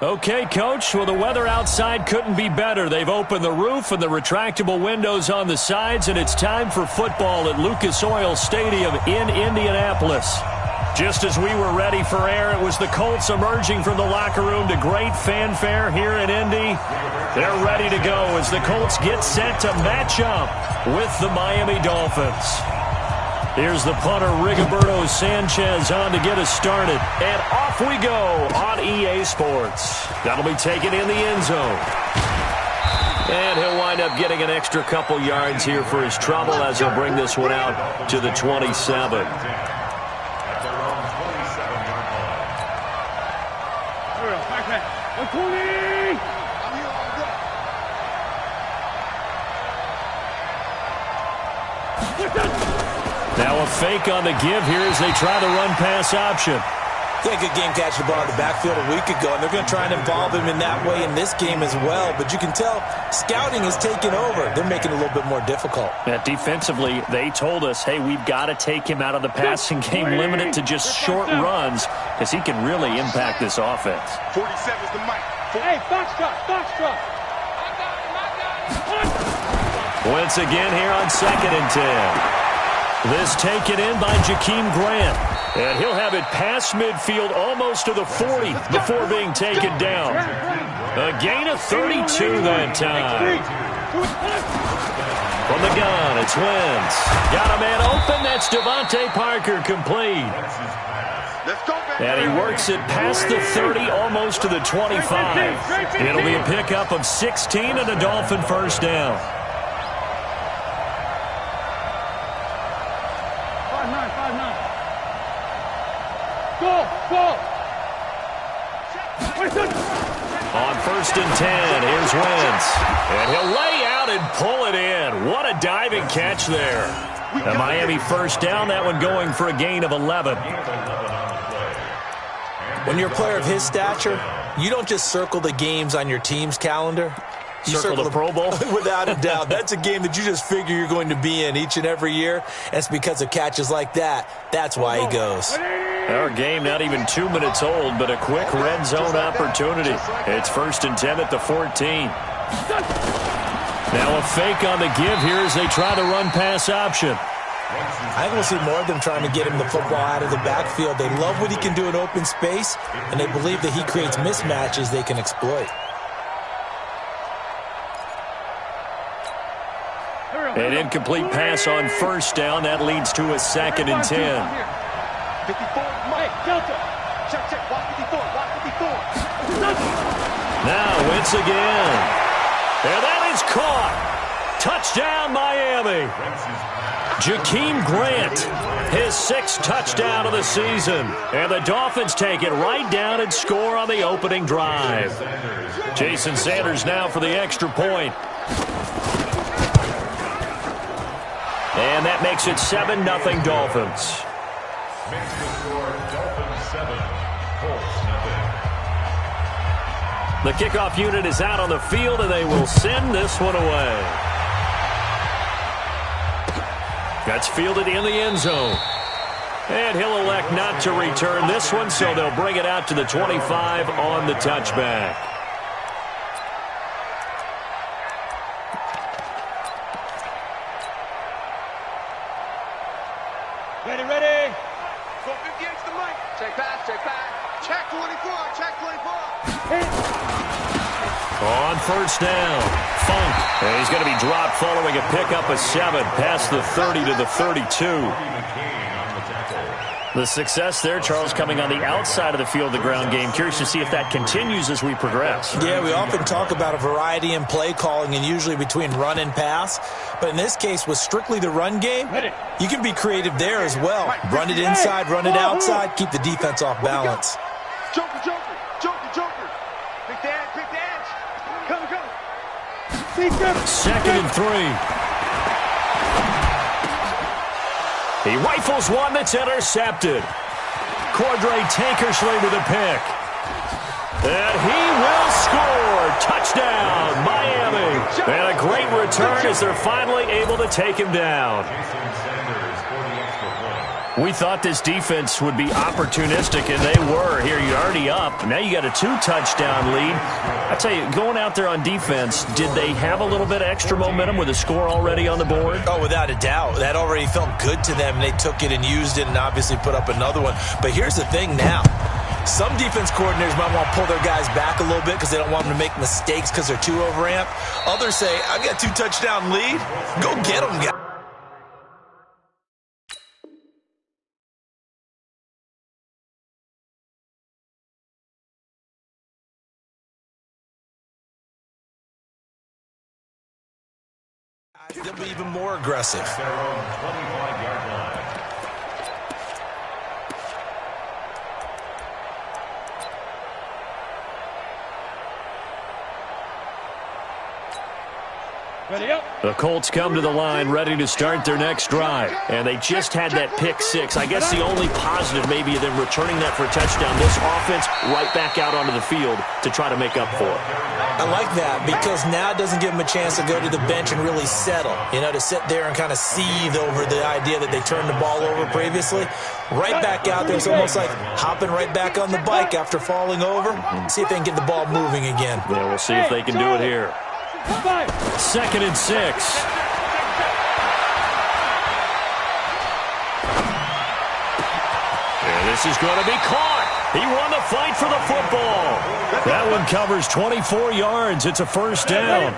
Okay, Coach. Well, the weather outside couldn't be better. They've opened the roof and the retractable windows on the sides, and it's time for football at Lucas Oil Stadium in Indianapolis. Just as we were ready for air, it was the Colts emerging from the locker room to great fanfare here in Indy. They're ready to go as the Colts get set to match up with the Miami Dolphins. Here's the punter, Rigoberto Sanchez, on to get us started. And off we go on EA Sports. That'll be taken in the end zone. And he'll wind up getting an extra couple yards here for his trouble as he'll bring this one out to the 27. Now a fake on the give here as they try the run-pass option. Yeah, good game catching the ball in the backfield a week ago, and they're going to try and involve him in that way in this game as well. But you can tell scouting is taking over. They're making it a little bit more difficult. Defensively, they told us, hey, we've got to take him out of the passing game, limit it to just short runs, because he can really impact this offense. 47's the mic. Hey, Foxtrot. Once again here on 2nd and 10. This taken in by Jakeem Grant. And he'll have it past midfield almost to the 40 before being taken down. A gain of 32 that time. From the gun, it's Wentz. Got a man open. That's ladellparker Parker complete. And he works it past the 30, almost to the 25. It'll be a pickup of 16 and a Dolphin first down. On 1st and 10, here's Wentz. And he'll lay out and pull it in. What a diving catch there. The Miami first down, that one going for a gain of 11. When you're a player of his stature, you don't just circle the games on your team's calendar. You circle the Pro Bowl? Without a doubt. That's a game that you just figure you're going to be in each and every year. And it's because of catches like that. That's why he goes. Our game not even 2 minutes old, but a quick red zone opportunity. It's 1st and 10 at the 14. Now a fake on the give here as they try the run-pass option. I think we'll see more of them trying to get him the football out of the backfield. They love what he can do in open space, and they believe that he creates mismatches they can exploit. An incomplete pass on 1st down. That leads to a 2nd and 10. 54, Mike, Delta. Check, walk 54. Now Wentz again. And that is caught. Touchdown, Miami. Jakeem Grant, his 6th touchdown of the season. And the Dolphins take it right down and score on the opening drive. Jason Sanders now for the extra point. And that makes it 7-0 Dolphins. The kickoff unit is out on the field, and they will send this one away. That's fielded in the end zone. And he'll elect not to return this one, so they'll bring it out to the 25 on the touchback. Ready. 458's the mic. Check back. Check 24. On 1st down, Funk. And he's going to be dropped following a pickup of 7 past the 30 to the 32. The success there, Charles, coming on the outside of the field, the ground game. Curious to see if that continues as we progress. Yeah, we often talk about a variety in play calling and usually between run and pass. But in this case, with strictly the run game, you can be creative there as well. Run it inside, run it outside, keep the defense off balance. Joker. Big dance. Come. 2nd and 3. He rifles one that's intercepted. Cordray Tankersley with a pick. And he will score. Touchdown, Miami. And a great return as they're finally able to take him down. We thought this defense would be opportunistic, and they were. Here, you're already up. Now you got a 2-touchdown lead. I tell you, going out there on defense, did they have a little bit of extra momentum with a score already on the board? Oh, without a doubt. That already felt good to them. They took it and used it and obviously put up another one. But here's the thing now. Some defense coordinators might want to pull their guys back a little bit because they don't want them to make mistakes because they're too overamped. Others say, I've got a 2-touchdown lead. Go get them, guys. They'll be even more aggressive. Their own 25-yard line. Ready up. The Colts come to the line ready to start their next drive. And they just had that pick six. I guess the only positive maybe of them returning that for a touchdown. This offense right back out onto the field to try to make up for it. I like that because now it doesn't give them a chance to go to the bench and really settle. You know, to sit there and kind of seethe over the idea that they turned the ball over previously. Right back out there. It's almost like hopping right back on the bike after falling over. See if they can get the ball moving again. Yeah, we'll see if they can do it here. 2nd and 6. And this is going to be caught. He won the fight for the football. That one covers 24 yards. It's a first down.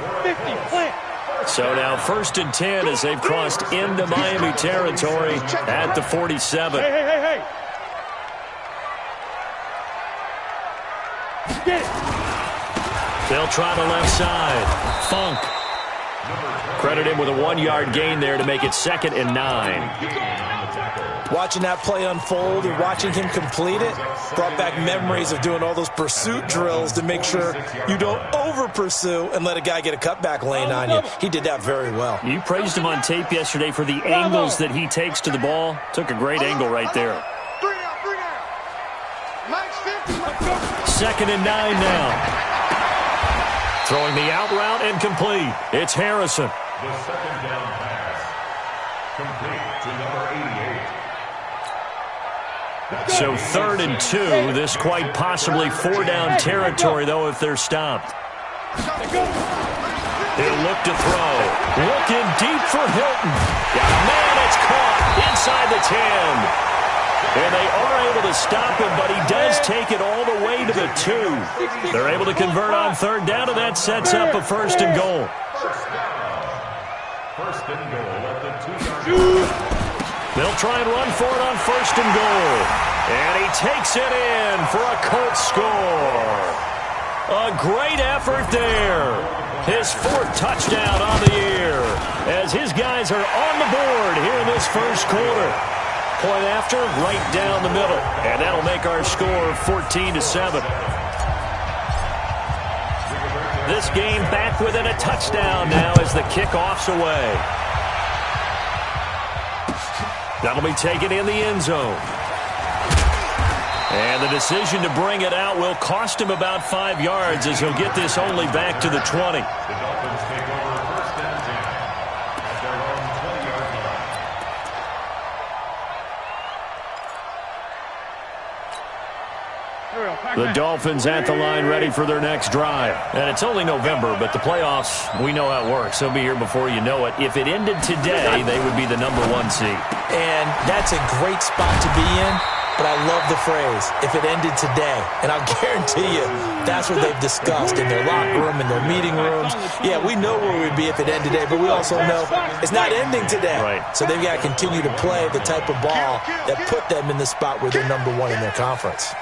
So now 1st and 10 as they've crossed into Miami territory at the 47. Hey. Get it. They'll try the left side. Funk. Credit him with a 1-yard gain there to make it 2nd and 9. Watching that play unfold and watching him complete it brought back memories of doing all those pursuit drills to make sure you don't over-pursue and let a guy get a cutback lane on you. He did that very well. You praised him on tape yesterday for the angles that he takes to the ball. Took a great angle right there. 2nd and 9 now. Throwing the out route and complete. It's Harrison. The second down pass. Complete to number 88. So 3rd and 2. This quite possibly 4-down territory, though, if they're stopped. He'll look to throw. Looking deep for Hilton. Got a man, it's caught inside the 10. And they are able to stop him, but he does take it all the way to the 2. They're able to convert on 3rd down, and that sets up a 1st and goal. 1st and goal at the 2-yard line. They'll try and run for it on 1st and goal. And he takes it in for a Colts score. A great effort there. His 4th touchdown on the year as his guys are on the board here in this first quarter. Point after, right down the middle. And that'll make our score 14-7. This game back within a touchdown now as the kickoff's away. That'll be taken in the end zone. And the decision to bring it out will cost him about 5 yards as he'll get this only back to the 20. The Dolphins take over 1st and 10 at their own 20-yard line. The Dolphins at the line ready for their next drive. And it's only November, but the playoffs, we know how it works. They'll be here before you know it. If it ended today, they would be the number 1 seed. And that's a great spot to be in, but I love the phrase, if it ended today. And I'll guarantee you, that's what they've discussed in their locker room, in their meeting rooms. Yeah, we know where we'd be if it ended today, but we also know it's not ending today. Right. So they've got to continue to play the type of ball that put them in the spot where they're number 1 in their conference.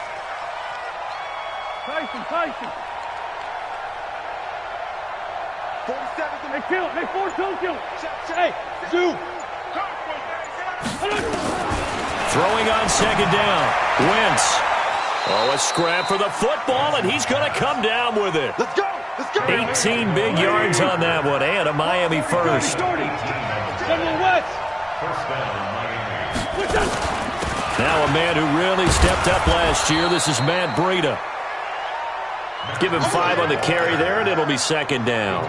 Tyson. 47. Hey, kill him. Hey, 4-2, kill him. Hey, Zoo. Throwing on 2nd down. Wentz. Oh, a scrap for the football, and he's going to come down with it. Let's go. 18 big yards on that one, and a Miami first. First down, Miami. Now a man who really stepped up last year. This is Matt Breida. Give him 5 on the carry there, and it'll be 2nd down.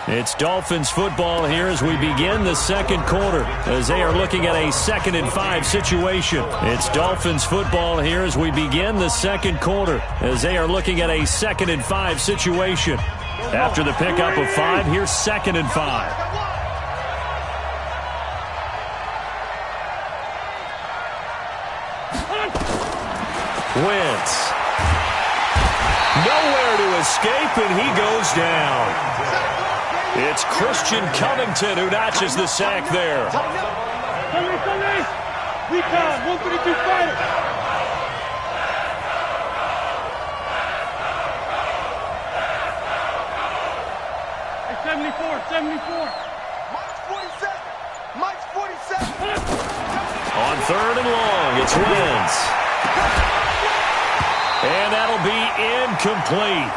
It's Dolphins football here as we begin the second quarter, as they are looking at a 2nd and 5 situation. It's Dolphins football here as we begin the second quarter, as they are looking at a 2nd and 5 situation. After the pickup of 5, here's 2nd and 5. Wentz. Nowhere to escape, and he goes down. It's Christian Covington who notches the sack there. Recon, 132 fighter. Hey, 74. Mike's 47. Mike's 47. On 3rd and long, it's Wentz. And that'll be incomplete.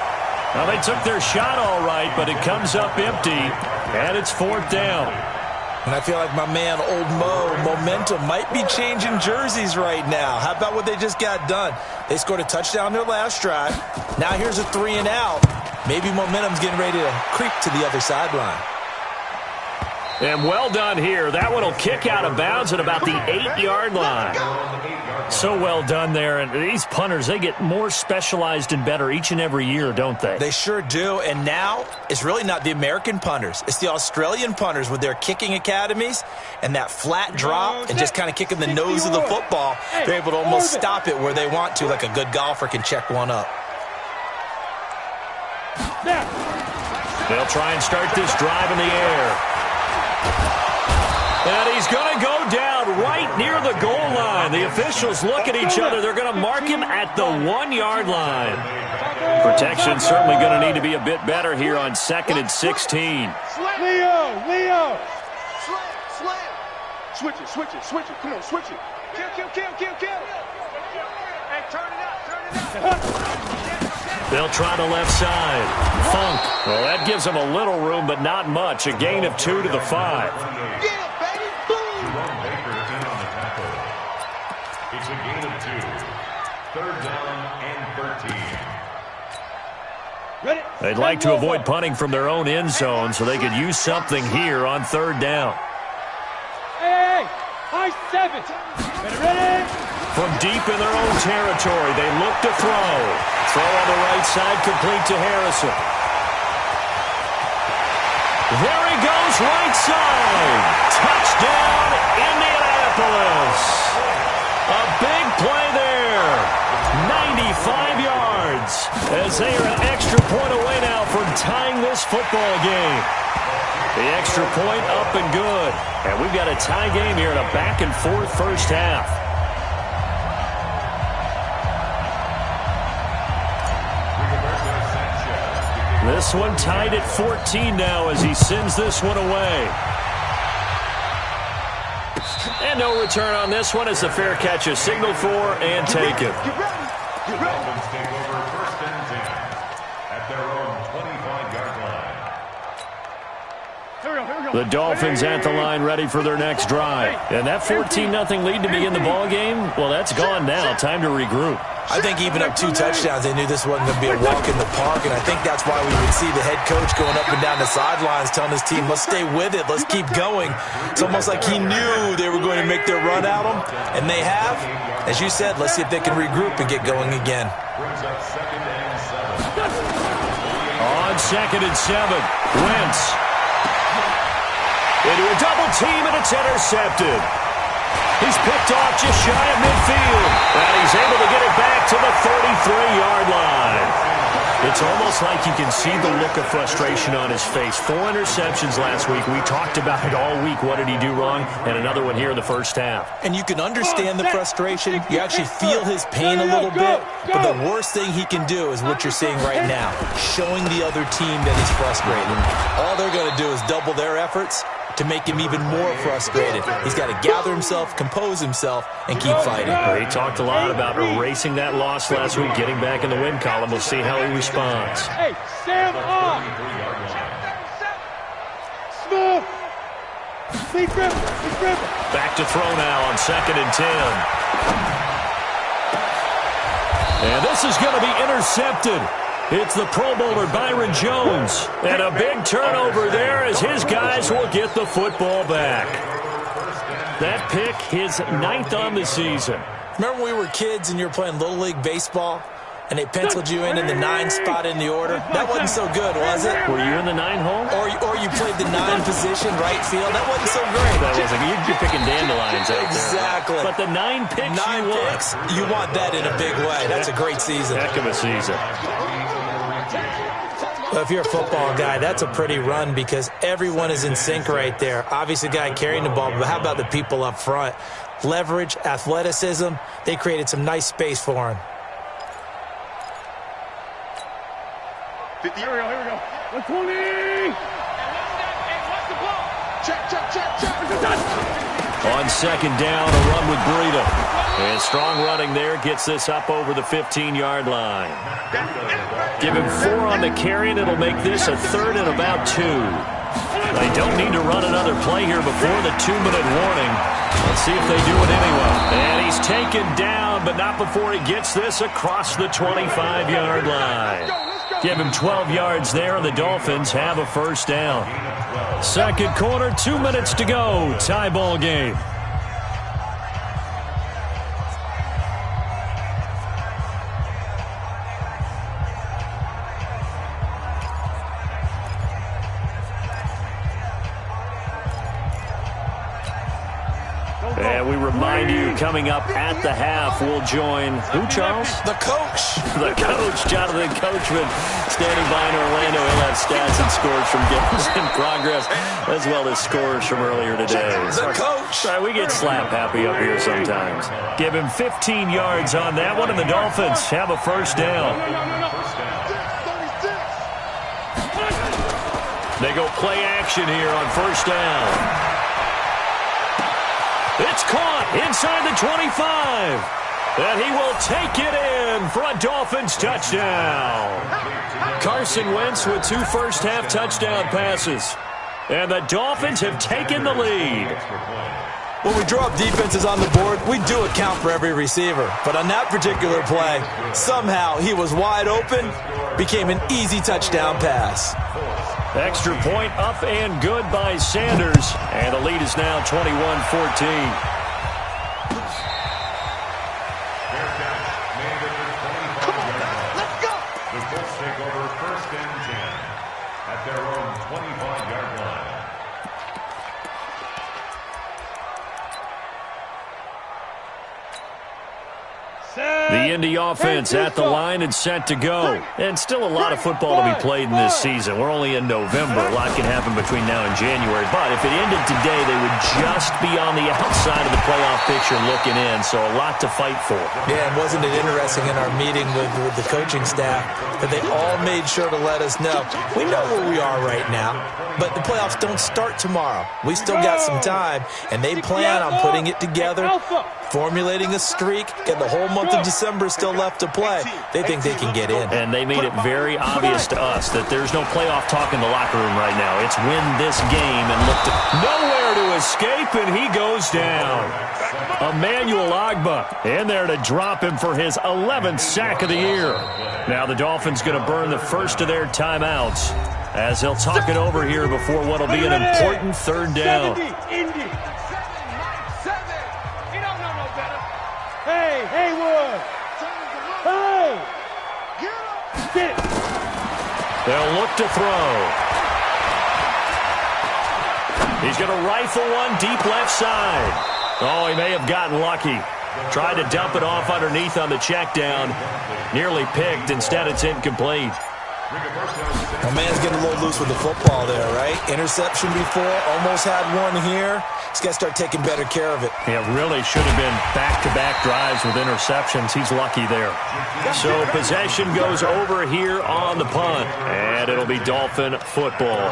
Now, they took their shot all right, but it comes up empty, and it's 4th down. And I feel like my man, Old Mo, momentum might be changing jerseys right now. How about what they just got done? They scored a touchdown their last drive. Now here's a 3 and out. Maybe momentum's getting ready to creep to the other sideline. And well done here. That one will kick out of bounds at about the 8-yard line. So well done there. And these punters, they get more specialized and better each and every year, don't they? They sure do. And now it's really not the American punters. It's the Australian punters with their kicking academies and that flat drop and just kind of kicking the nose of the football. They're able to almost stop it where they want to, like a good golfer can check one up. They'll try and start this drive in the air. And he's going to go down right near the goal line. The officials look at each other. They're going to mark him at the 1-yard line. Protection certainly going to need to be a bit better here on 2nd and 16. Leo. Slam. Switch it. Come on, switch it. Kill. Hey, turn it up. They'll try the left side. Funk. Well, that gives them a little room, but not much. A gain of 2 to the 5. It's a gain of 2. 3rd down and 13. Ready? They'd like to avoid punting from their own end zone so they could use something here on 3rd down. Hey, high 7. Ready? From deep in their own territory, they look to throw. Throw on the right side, complete to Harrison. There he goes, right side. Touchdown, Indianapolis. A big play there. 95 yards. As they are an extra point away now from tying this football game. The extra point up and good. And we've got a tie game here in a back-and-forth first half. This one tied at 14 now as he sends this one away. And no return on this one as the fair catch is signaled for and taken. The Dolphins take over 1st and 10 at their own 25-yard line. The Dolphins at the line ready for their next drive. And that 14-0 lead to begin the ball game, well, that's gone now. Time to regroup. I think even up 2 touchdowns, they knew this wasn't going to be a walk in the park, and I think that's why we would see the head coach going up and down the sidelines telling his team, let's stay with it, let's keep going. It's almost like he knew they were going to make their run at him, and they have. As you said, let's see if they can regroup and get going again. Brings up 2nd and 7. On 2nd and 7, Wentz. Into a double team, and it's intercepted. He's picked off just shy of midfield. And he's able to get it back to the 33-yard line. It's almost like you can see the look of frustration on his face. 4 interceptions last week. We talked about it all week. What did he do wrong? And another one here in the first half. And you can understand the frustration. You actually feel his pain a little bit. But the worst thing he can do is what you're seeing right now, showing the other team that he's frustrated. All they're going to do is double their efforts to make him even more frustrated. He's got to gather himself, compose himself, and keep fighting. He talked a lot about erasing that loss last week, getting back in the win column. We'll see how he responds. Hey, Sam on. Smooth. Big grip. Back to throw now on 2nd and 10. And this is going to be intercepted. It's the Pro Bowler Byron Jones. And a big turnover there as his guys will get the football back. That pick, his 9th on the season. Remember when we were kids and you were playing Little League Baseball and they penciled you in the 9 spot in the order? That wasn't so good, was it? Were you in the 9 hole? Or you played the 9 position, right field? That wasn't so great. That wasn't. You're picking dandelions out there. Exactly. But the 9 picks 9 picks, you want that in a big way. That's a great season. Heck of a season. Well, if you're a football guy, that's a pretty run because everyone is in sync right there. Obviously, the guy carrying the ball, but how about the people up front? Leverage, athleticism, they created some nice space for him. 50, here we go. 120! Hey, what's the ball? Check. On second down, a run with Breida. And strong running there gets this up over the 15-yard line. Give him 4 on the carry, and it'll make this a 3rd and about 2. They don't need to run another play here before the 2-minute warning. Let's see if they do it anyway. And he's taken down, but not before he gets this across the 25-yard line. Give him 12 yards there, and the Dolphins have a first down. Second quarter, 2 minutes to go. Tie ball game. And we remind you, coming up at the half, we'll join who, Charles? The coach. The coach, Jonathan Coachman, standing by in Orlando. He'll have stats and scores from games in progress, as well as scores from earlier today. The coach. Sorry, we get slap happy up here sometimes. Give him 15 yards on that one, and the Dolphins have a first down. They go play action here on first down. It's caught inside the 25. And he will take it in for a Dolphins touchdown. Carson Wentz with 2 first-half touchdown passes. And the Dolphins have taken the lead. When we draw up defenses on the board, we do account for every receiver. But on that particular play, somehow he was wide open, became an easy touchdown pass. Extra point up and good by Sanders. And the lead is now 21-14. The Indy offense at the line and set to go. And still a lot of football to be played in this season. We're only in November. A lot can happen between now and January. But if it ended today, they would just be on the outside of the playoff picture looking in. So a lot to fight for. Yeah, and wasn't it interesting in our meeting with the coaching staff that they all made sure to let us know. We know where we are right now, but the playoffs don't start tomorrow. We still got some time, and they plan on putting it together, formulating a streak, and the whole month of December is still left to play. They think they can get in. And they made it very obvious to us that there's no playoff talk in the locker room right now. It's win this game and look to nowhere to escape, and he goes down. Emmanuel Ogbah in there to drop him for his 11th sack of the year. Now the Dolphins going to burn the first of their timeouts as he'll talk it over here before what will be an important third down. Hey, Haywood! Hey! Get it! They'll look to throw. He's going to rifle one deep left side. Oh, he may have gotten lucky. Tried to dump it off underneath on the check down. Nearly picked. Instead, it's incomplete. My man's getting a little loose with the football there, right? Interception before, almost had one here. He's got to start taking better care of it. Yeah, really should have been back-to-back drives with interceptions. He's lucky there. So possession goes over here on the punt, and it'll be Dolphin football.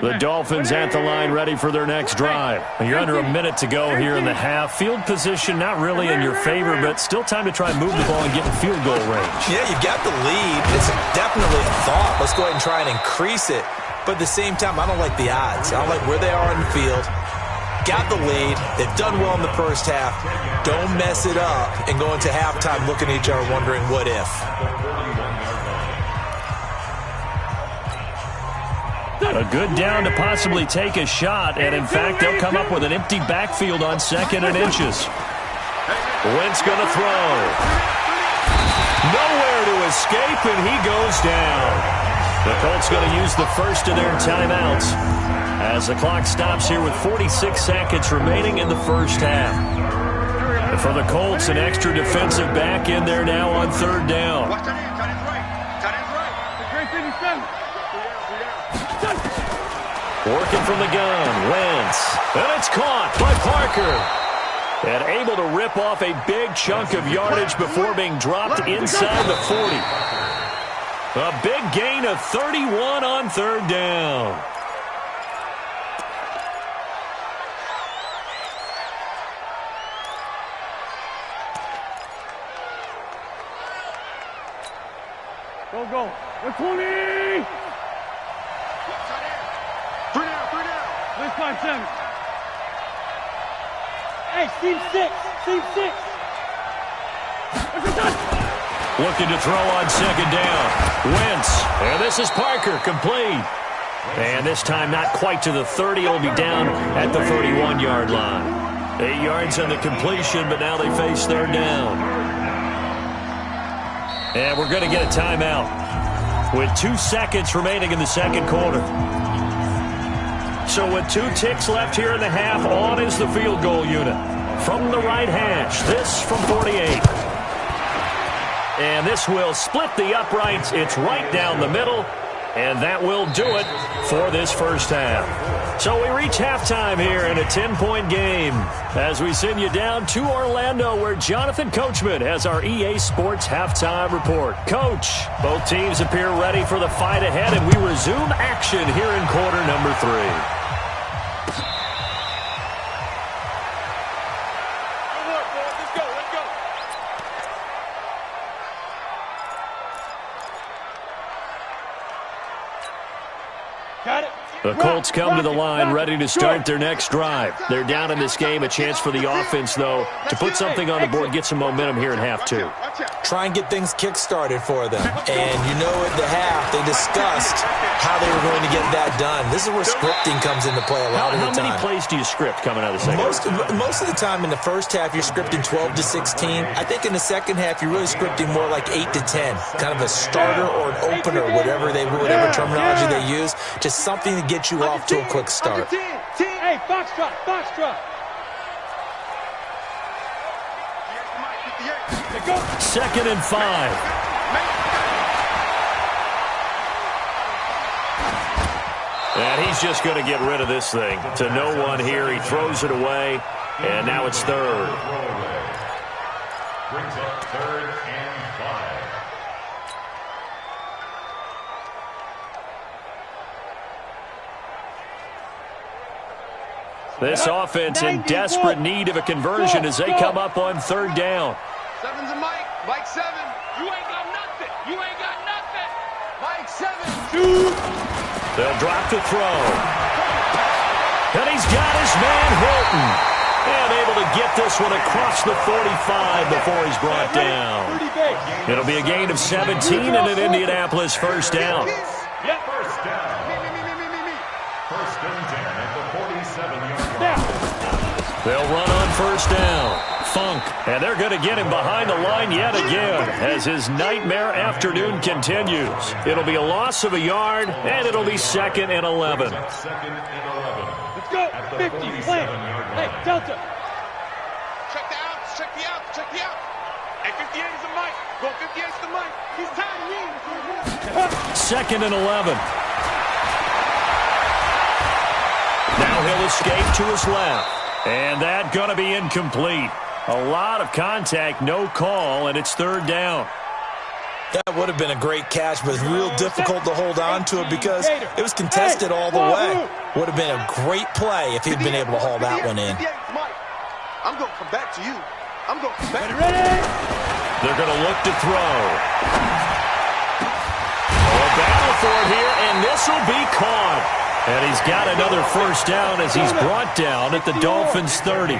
The Dolphins at the line ready for their next drive. You're under a minute to go here in the half. Field position not really in your favor, but still time to try and move the ball and get in field goal range. Yeah, you got the lead. It's definitely a thought. Let's go ahead and try and increase it. But at the same time, I don't like the odds. I don't like where they are on the field. Got the lead. They've done well in the first half. Don't mess it up and go into halftime looking at each other wondering what if. A good down to possibly take a shot, and in fact, they'll come up with an empty backfield on 2nd and inches. Wentz going to throw. Nowhere to escape, and he goes down. The Colts going to use the first of their timeouts as the clock stops here with 46 seconds remaining in the first half. For the Colts, an extra defensive back in there now on 3rd down. Watch that end, tight end's right. Tight end's right. The great 57. Working from the gun, Wentz. And it's caught by Parker. And able to rip off a big chunk of yardage before being dropped inside the 40. A big gain of 31 on 3rd down. Go. We're 20. 3 down. Let's 5 7. Hey, team 6. Looking to throw on 2nd down. Wentz. And this is Parker, complete. And this time not quite to the 30. It'll be down at the 31-yard line. 8 yards on the completion, but now they face 3rd down. And we're going to get a timeout with 2 seconds remaining in the 2nd quarter. So with 2 ticks left here in the half, on is the field goal unit. From the right hash, this from 48. And this will split the uprights. It's right down the middle. And that will do it for this first half. So we reach halftime here in a 10-point game as we send you down to Orlando, where Jonathan Coachman has our EA Sports halftime report. Coach, both teams appear ready for the fight ahead, and we resume action here in quarter number 3. The Colts come to the line ready to start their next drive. They're down in this game. A chance for the offense, though, to put something on the board, get some momentum here in half 2. Try and get things kick-started for them. And you know at the half, they discussed how they were going to get that done. This is where scripting comes into play a lot of the time. How many plays do you script coming out of the second half? Most of the time in the first half, you're scripting 12 to 16. I think in the second half, you're really scripting more like 8 to 10. Kind of a starter or an opener, whatever terminology they use. Just something to get you off to a quick start. Hey, foxtrot. 2nd and 5. And he's just going to get rid of this thing. To no one here. He throws it away. And now it's 3rd. Brings up 3rd and 5. This offense in desperate need of a conversion as they come up on 3rd down. 7's a Mike. Mike 7. You ain't got nothing. Mike 7. They'll drop to throw. And he's got his man Hilton. And able to get this one across the 45 before he's brought down. It'll be a gain of 17 and an Indianapolis first down. First down. First and 10 at the 47-yard line. They'll run on first down. Funk, and they're going to get him behind the line yet again as his nightmare afternoon continues. It'll be a loss of a yard, and it'll be 2nd and 11. 2nd and 11. Let's go. 50, plant. Hey, Delta. Check the outs. Check the out. Hey, 58 is the Mike. Go 58 is the Mike. He's tied. 2nd and 11. Now he'll escape to his left. And that going to be incomplete. A lot of contact, no call, and it's 3rd down. That would have been a great catch, but real difficult to hold on to it because it was contested all the way. Would have been a great play if he'd been able to haul that one in. I'm going to come back to you. I'm going to come back. They're going to look to throw. A battle for it here, and this will be caught. And he's got another first down as he's brought down at the Dolphins' 30.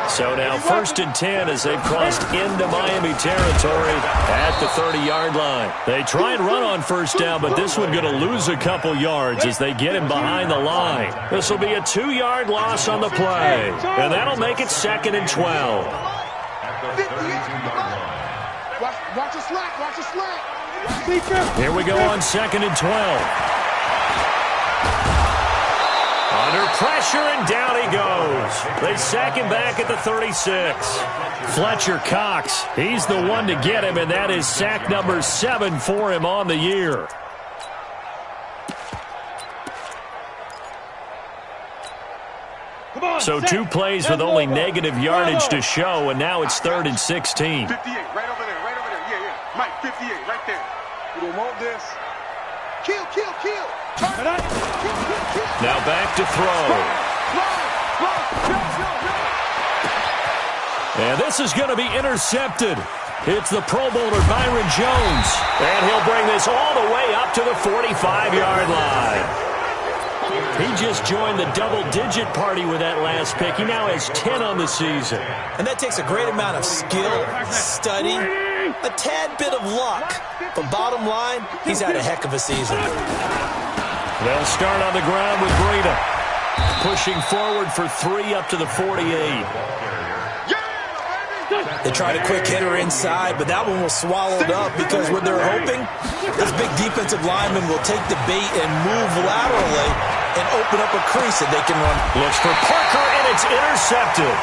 So now 1st and 10 as they've crossed into Miami territory at the 30-yard line. They try and run on first down, but this one going to lose a couple yards as they get him behind the line. This will be a 2-yard loss on the play, and that'll make it 2nd and 12. Watch the slack. Watch the slack. Here we go on 2nd and 12. Under pressure, and down he goes. They sack him back at the 36. Fletcher Cox, he's the one to get him, and that is sack number 7 for him on the year. So 2 plays with only negative yardage to show, and now it's 3rd and 16. 58, right over there. Yeah. Mike, 58, right there. You don't want this. Kill. Now back to throw. And this is going to be intercepted. It's the Pro Bowler Byron Jones. And he'll bring this all the way up to the 45-yard line. He just joined the double-digit party with that last pick. He now has 10 on the season. And that takes a great amount of skill, study, a tad bit of luck. But bottom line, he's had a heck of a season. They'll start on the ground with Breida. Pushing forward for 3 up to the 48. They tried a quick hitter inside, but that one was swallowed up because what they're hoping, this big defensive lineman will take the bait and move laterally and open up a crease that they can run. Looks for Parker, and it's intercepted.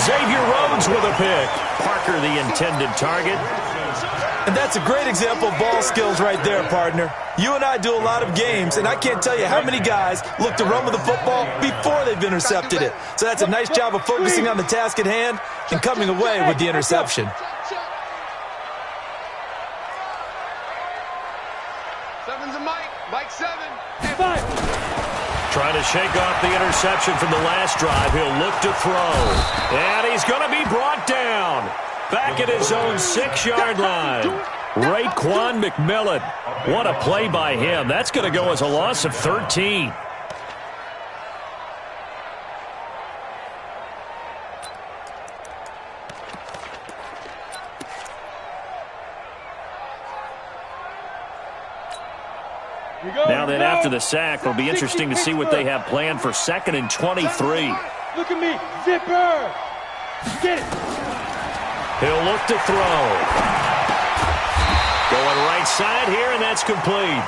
Xavier Rhodes with a pick. Parker the intended target. And that's a great example of ball skills right there, partner. You and I do a lot of games, and I can't tell you how many guys look to run with the football before they've intercepted it. So that's a nice job of focusing on the task at hand and coming away with the interception. Seven's a Mike. Mike 7. Trying to shake off the interception from the last drive. He'll look to throw. And he's going to be brought down. Back at his own 6-yard line. Raekwon McMillan. What a play by him. That's going to go as a loss of 13. Now then, after the sack, it'll be interesting to see what they have planned for 2nd and 23. Look at me. Zipper. Get it. He'll look to throw. Going right side here, and that's complete.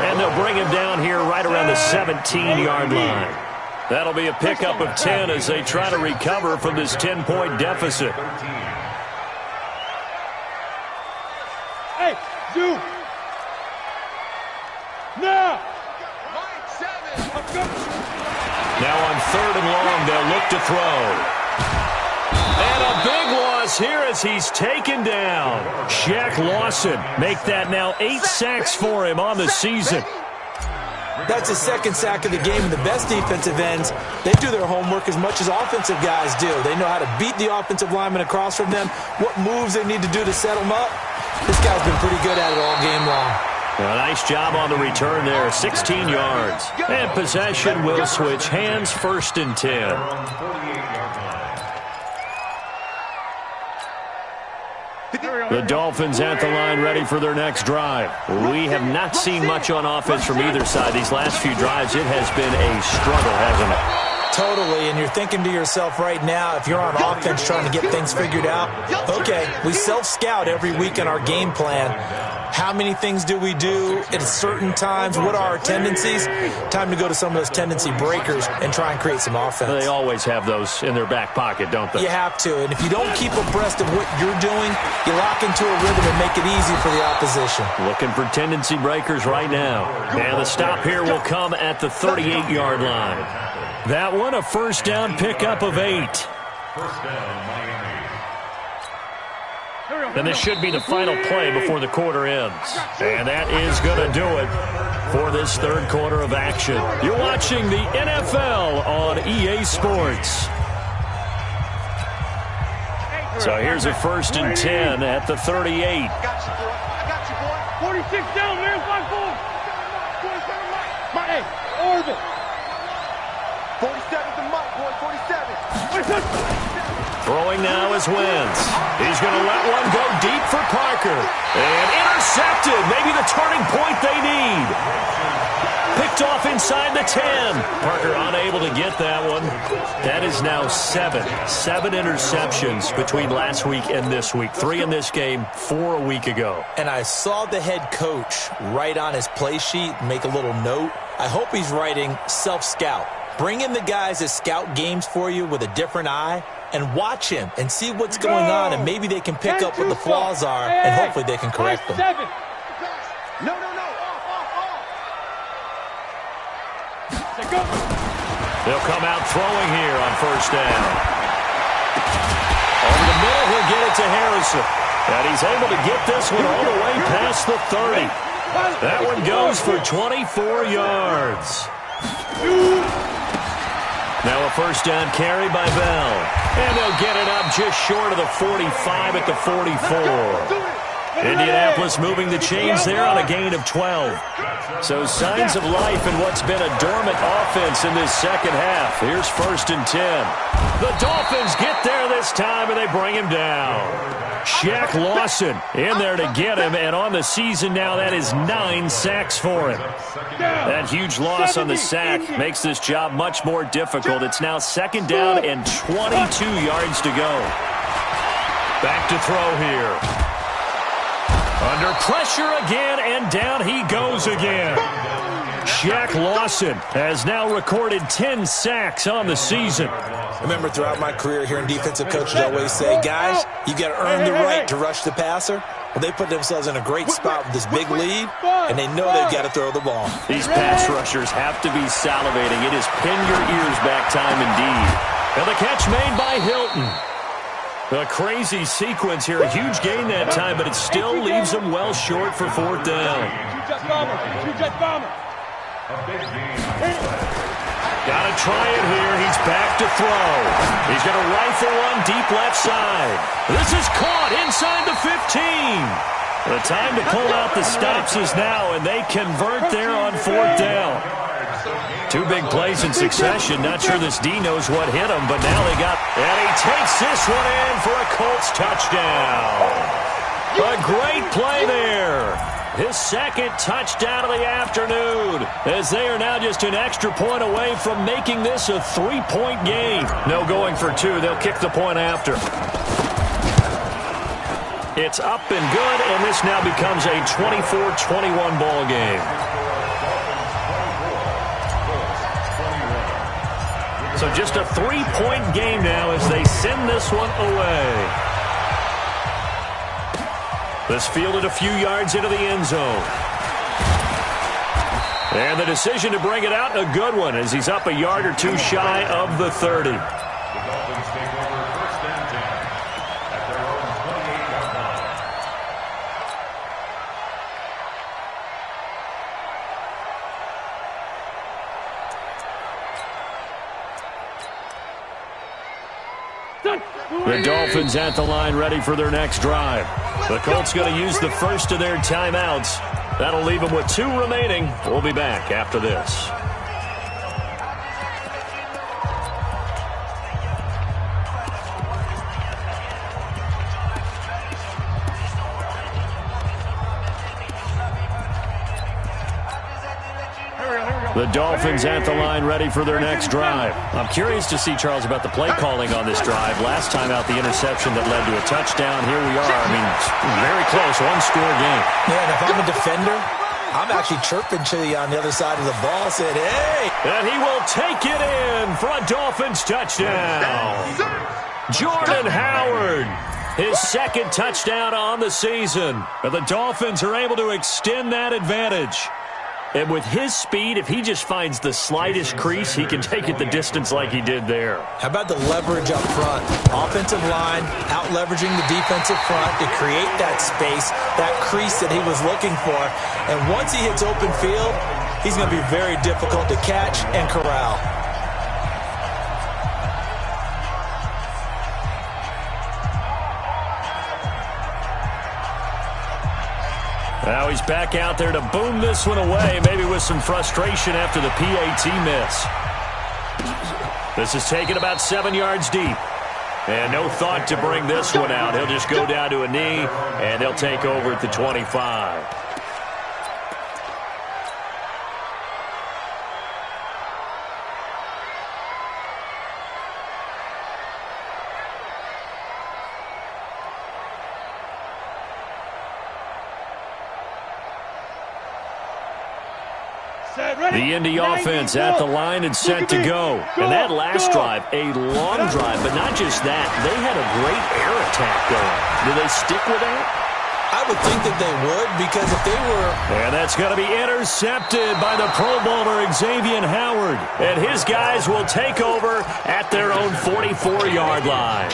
And they'll bring him down here right around the 17-yard line. That'll be a pickup of 10 as they try to recover from this 10-point deficit. Hey, Zoo. Now. Now on 3rd and long, they'll look to throw. And a big loss here as he's taken down. Shaq Lawson make that now 8 sacks for him on the season. That's his 2nd sack of the game. And the best defensive ends, they do their homework as much as offensive guys do. They know how to beat the offensive lineman across from them, what moves they need to do to set them up. This guy's been pretty good at it all game long. A nice job on the return there, 16 yards. And possession will switch hands, 1st and 10. The Dolphins at the line ready for their next drive. We have not seen much on offense from either side. These last few drives, it has been a struggle, hasn't it? Totally, and you're thinking to yourself right now, if you're on offense trying to get things figured out, okay, we self-scout every week in our game plan. How many things do we do at certain times? What are our tendencies? Time to go to some of those tendency breakers and try and create some offense. They always have those in their back pocket, don't they? You have to, and if you don't keep abreast of what you're doing, you lock into a rhythm and make it easy for the opposition. Looking for tendency breakers right now. And the stop here will come at the 38-yard line. That one, a first down pickup of 8. First down, Miami. And this should be the final play before the quarter ends. And that is going to do it for this 3rd quarter of action. You're watching the NFL on EA Sports. So here's a 1st and 10 at the 38. 46 down, man, 5-4. 47 Mike. My A, Orville. 47 to Mike, boy, 47. Throwing now is Wentz. He's going to let one go deep for Parker. And intercepted. Maybe the turning point they need. Picked off inside the 10. Parker unable to get that one. That is now 7 interceptions between last week and this week. 3 in this game, 4 a week ago. And I saw the head coach write on his play sheet, make a little note. I hope he's writing self-scout. Bring in the guys that scout games for you with a different eye and watch him and see what's going on, and maybe they can pick up what the flaws are, and hopefully they can correct them. No. They'll come out throwing here on first down. Over the middle, he'll get it to Harrison. And he's able to get this one all the way past the 30. That one goes for 24 yards. Now a first down carry by Bell. And they'll get it up just short of the 45 at the 44. Indianapolis moving the chains there on a gain of 12. So signs of life in what's been a dormant offense in this second half. Here's first and 10. The Dolphins get there this time, and they bring him down. Shaq Lawson in there to get him, and on the season now, that is 9 sacks for him. That huge loss on the sack makes this job much more difficult. It's now second down and 22 yards to go. Back to throw here. Under pressure again, and down he goes again. Shaq Lawson has now recorded 10 sacks on the season. Remember, throughout my career here in defensive coaches, I always say, guys, you got to earn the right to rush the passer. Well, they put themselves in a great spot with this big lead, and they know they've got to throw the ball. These pass rushers have to be salivating. It is pin your ears back time indeed. And the catch made by Hilton. A crazy sequence here. A huge gain that time, but it still leaves him well short for fourth down. Got to try it here. He's back to throw. He's going to rifle one deep left side. This is caught inside the 15. The time to pull out the stops is now, and they convert there on fourth down. 2 big plays in succession. Not sure this D knows what hit him, but now they got... And he takes this one in for a Colts touchdown. A great play there. His second touchdown of the afternoon, as they are now just an extra point away from making this a 3-point game. No going for 2. They'll kick the point after. It's up and good, and this now becomes a 24-21 ball game. So just a 3-point game now as they send this one away. This fielded a few yards into the end zone. And the decision to bring it out, a good one, as he's up a yard or 2 shy of the 30. The Dolphins take over first and 10 at their own 28-yard line. The Dolphins at the line ready for their next drive. The Colts going to use the first of their timeouts. That'll leave them with 2 remaining. We'll be back after this. The Dolphins at the line ready for their next drive. I'm curious to see, Charles, about the play calling on this drive. Last time out, the interception that led to a touchdown. Here we are. I mean, very close, 1-score game. Yeah, and if I'm a defender, I'm actually chirping to you on the other side of the ball, saying, hey! And he will take it in for a Dolphins touchdown. Jordan Howard, his second touchdown on the season. But the Dolphins are able to extend that advantage. And with his speed, if he just finds the slightest crease, he can take it the distance like he did there. How about the leverage up front? Offensive line out-leveraging the defensive front to create that space, that crease that he was looking for. And once he hits open field, he's going to be very difficult to catch and corral. Now he's back out there to boom this one away, maybe with some frustration after the PAT miss. This is taken about 7 yards deep. And no thought to bring this one out. He'll just go down to a knee, and they'll take over at the 25. The Indy offense at the line and set to go. And that last drive, a long drive, but not just that. They had a great air attack going. Do they stick with that? I would think that they would, because if they were... And that's going to be intercepted by the Pro Bowler Xavier Howard. And his guys will take over at their own 44-yard line.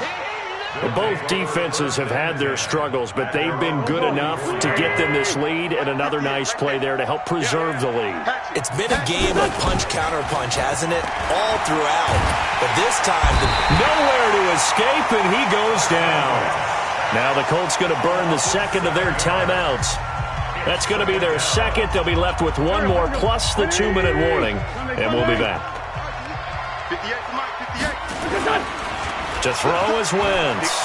Both defenses have had their struggles, but they've been good enough to get them this lead, and another nice play there to help preserve the lead. It's been a game of punch-counter-punch, hasn't it? All throughout. But this time... Nowhere to escape, and he goes down. Now the Colts going to burn the second of their timeouts. That's going to be their second. They'll be left with one more, plus the 2-minute warning, and we'll be back. 58. To throw is Wentz.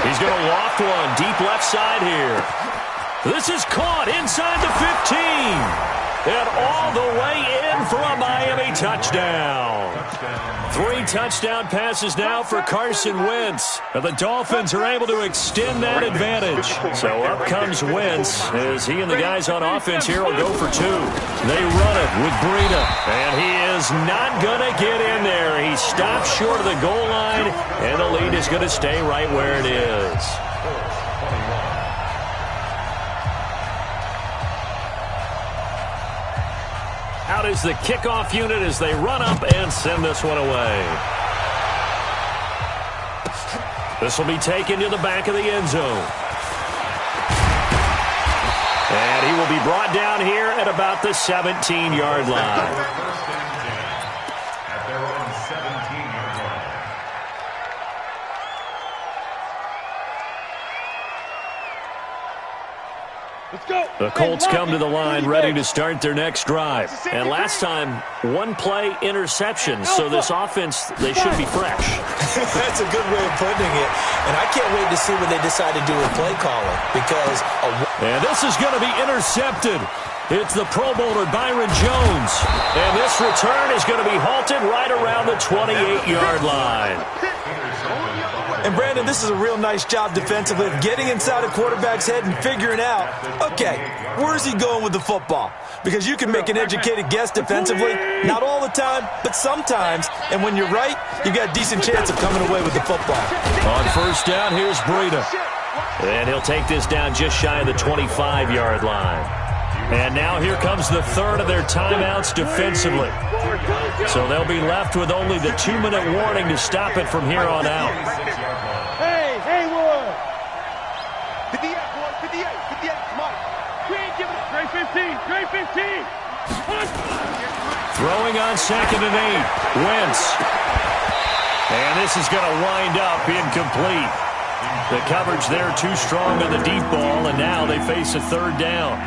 He's going to loft one deep left side here. This is caught inside the 15. And all the way in for a Miami touchdown. 3 touchdown passes now for Carson Wentz. And the Dolphins are able to extend that advantage. So up comes Wentz as he and the guys on offense here will go for 2. They run it with Breida. And he is not going to get in there. He stops short of the goal line. And the lead is going to stay right where it is. Out is the kickoff unit as they run up and send this one away. This will be taken to the back of the end zone. And he will be brought down here at about the 17-yard line. The Colts come to the line ready to start their next drive. And last time, 1-play interception. So this offense, they should be fresh. That's a good way of putting it. And I can't wait to see what they decide to do with play calling. Because... And this is going to be intercepted. It's the Pro Bowler Byron Jones. And this return is going to be halted right around the 28-yard line. And, Brandon, this is a real nice job defensively of getting inside a quarterback's head and figuring out, okay, where's he going with the football? Because you can make an educated guess defensively, not all the time, but sometimes. And when you're right, you got a decent chance of coming away with the football. On first down, here's Breida. And he'll take this down just shy of the 25-yard line. And now here comes the third of their timeouts defensively. So they'll be left with only the 2-minute warning to stop it from here on out. Hey, Haywood! 58, boy, 58, Mike. We ain't giving up. Great 15, great 15. Throwing on 2nd and 8. Wentz. And this is going to wind up incomplete. The coverage there too strong on the deep ball, and now they face a 3rd down.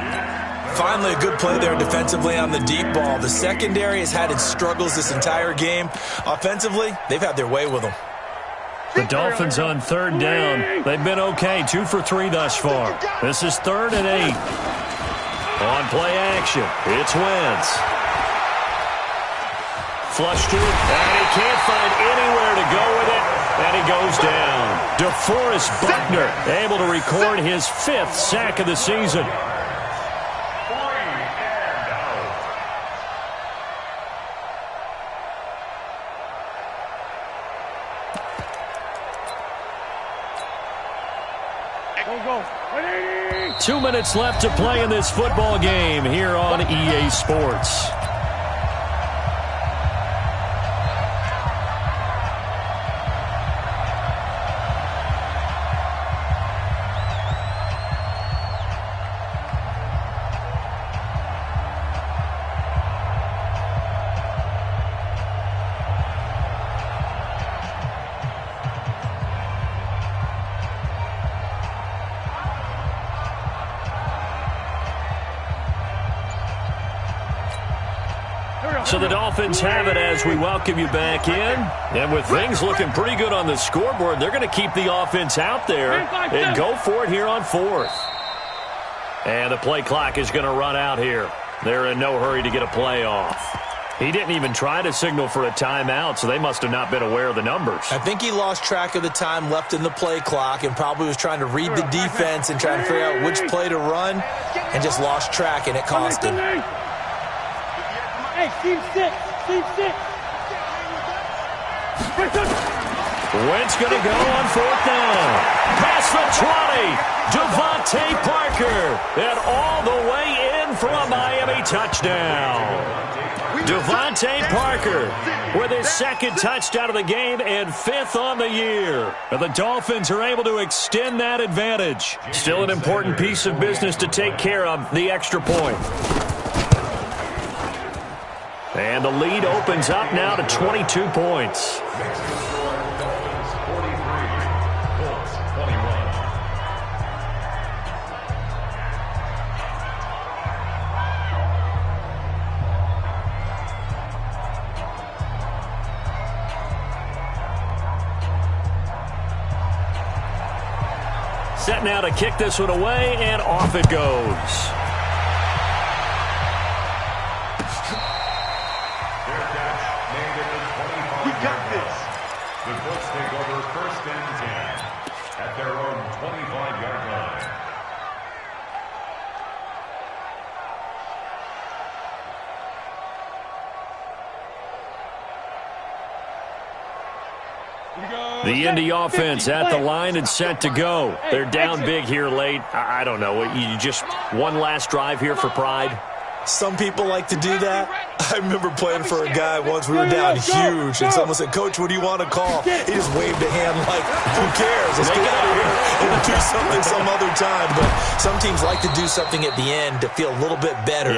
Finally, a good play there defensively on the deep ball. The secondary has had its struggles this entire game. Offensively, they've had their way with them. The Dolphins on 3rd down. They've been okay, 2 for 3 thus far. This is 3rd and 8. On play action, it's Wentz. Flush to it, and he can't find anywhere to go with it, and he goes down. DeForest Buckner able to record his 5th sack of the season. Go. 2 minutes left to play in this football game here on EA Sports. So the Dolphins have it as we welcome you back in. And with things looking pretty good on the scoreboard, they're going to keep the offense out there and go for it here on fourth. And the play clock is going to run out here. They're in no hurry to get a play off. He didn't even try to signal for a timeout, so they must have not been aware of the numbers. I think he lost track of the time left in the play clock and probably was trying to read the defense and trying to figure out which play to run and just lost track, and it cost him. Hey, team six. Wentz going to go on fourth down. Pass the 20. Devontae Parker. And all the way in for a Miami touchdown. Devontae Parker with his second touchdown of the game and fifth on the year. And the Dolphins are able to extend that advantage. Still an important piece of business to take care of, the extra point. And the lead opens up now to 22 points. Set now to kick this one away, and off it goes. We got this. The Colts take over first and 10 at their own 25-yard line. The Indy offense at the line and set to go. They're down big here late. I don't know. You just one last drive here for pride? Some people like to do that. I remember playing for a guy once. We were down huge, and someone said, "Coach, what do you want to call?" He just waved a hand like, "Who cares? Let's get out of here and do something some other time." But some teams like to do something at the end to feel a little bit better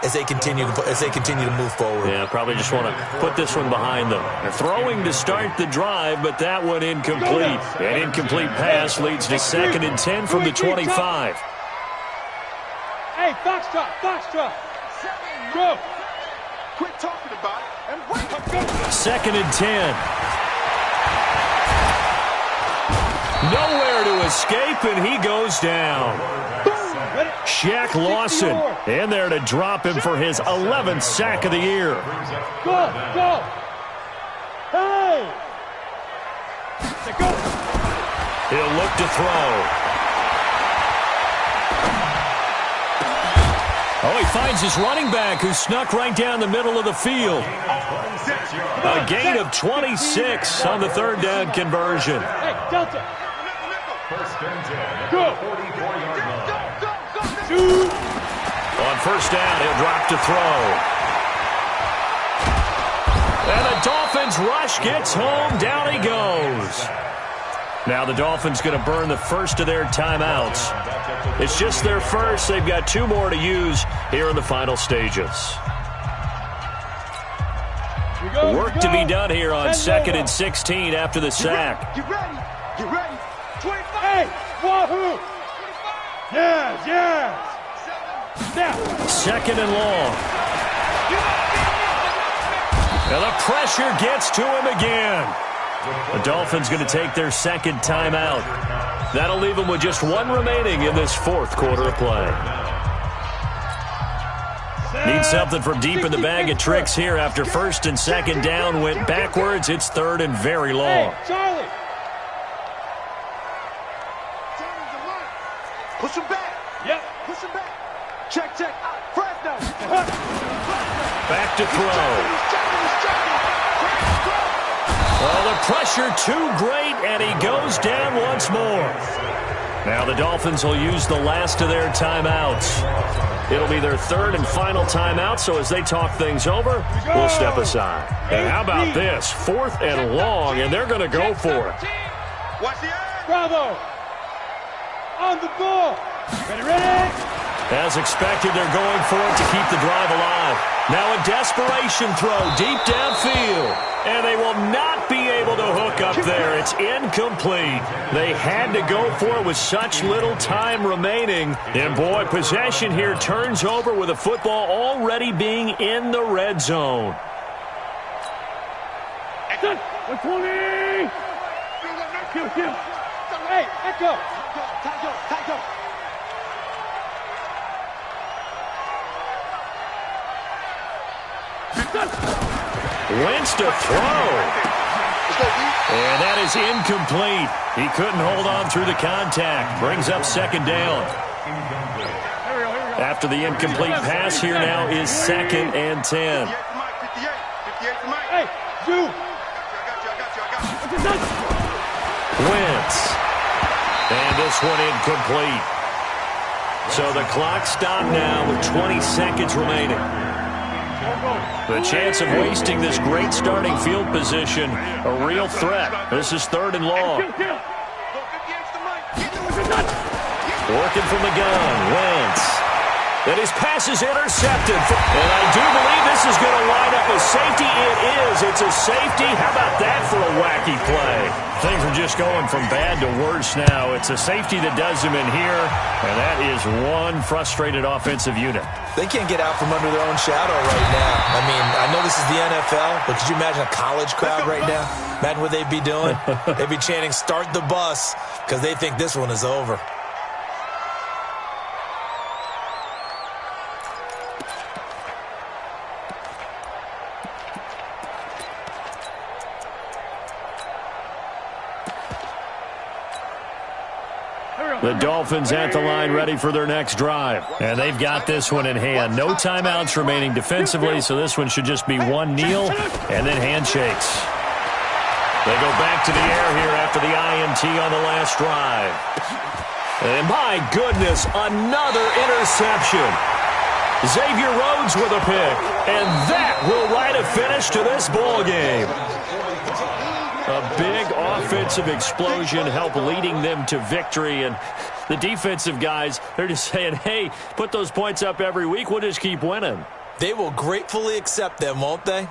as they continue to move forward. Yeah, probably just want to put this one behind them. They're throwing to start the drive, but that one incomplete. An incomplete pass leads to 2nd and 10 from the 25. Hey, Foxtrot. Go. Quit talking about it and wait. 2nd and 10. Nowhere to escape, and he goes down. Shaq Lawson in there to drop him for his 11th sack of the year. Go. Hey. Go. He'll look to throw. Oh, he finds his running back who snuck right down the middle of the field. A gain of 26 on the third down conversion. Hey, Delta. First and 10. Go. 44-yard line. Shoot. On first down, he'll drop to throw. And the Dolphins rush gets home. Down he goes. Now the Dolphins going to burn the first of their timeouts. It's just their first. They've got 2 more to use here in the final stages. Work to be done here on 2nd and 16 after the sack. Get ready. 25. Hey, wahoo. Yes. Now. 2nd and long. And the pressure gets to him again. The Dolphins going to take their second timeout. That'll leave them with just 1 remaining in this 4th quarter of play. Need something from deep in the bag of tricks here after 1st and 2nd down went backwards. It's 3rd and very long. Hey, Charlie. Push him back. Yep. Push him back. Check. Fresno. Back to throw. Well, the pressure too great, and he goes down once more. Now the Dolphins will use the last of their timeouts. It'll be their 3rd and final timeout, so as they talk things over, we'll step aside. And how about this? 4th and long, and they're going to go for it. Watch the eye. Bravo. On the ball. Ready. As expected, they're going for it to keep the drive alive. Now a desperation throw deep downfield. And they will not be able to hook up there. It's incomplete. They had to go for it with such little time remaining. And, boy, possession here turns over with the football already being in the red zone. 120! Hey, let's go! Tackle! Wentz to throw. And that is incomplete. He couldn't hold on through the contact. Brings up second down. After the incomplete pass, here now is 2nd and 10. Hey, Drew! Wentz. And this one incomplete. So the clock stopped now with 20 seconds remaining. The chance of wasting this great starting field position, a real threat. This is 3rd and long. Working from the gun, Wentz. And his pass is intercepted. And I do believe this is going to wind up a safety. It is. It's a safety. How about that for a wacky play? Things are just going from bad to worse now. It's a safety that does them in here, and that is one frustrated offensive unit. They can't get out from under their own shadow right now. I mean, I know this is the NFL, but could you imagine a college crowd right now? Imagine what they'd be doing. They'd be chanting, "Start the bus," because they think this one is over. The Dolphins at the line ready for their next drive. And they've got this one in hand. No timeouts remaining defensively, so this one should just be one kneel and then handshakes. They go back to the air here after the INT on the last drive. And my goodness, another interception. Xavier Rhodes with a pick. And that will write a finish to this ball game. A big offensive explosion helped leading them to victory. And the defensive guys, they're just saying, hey, put those points up every week. We'll just keep winning. They will gratefully accept them, won't they?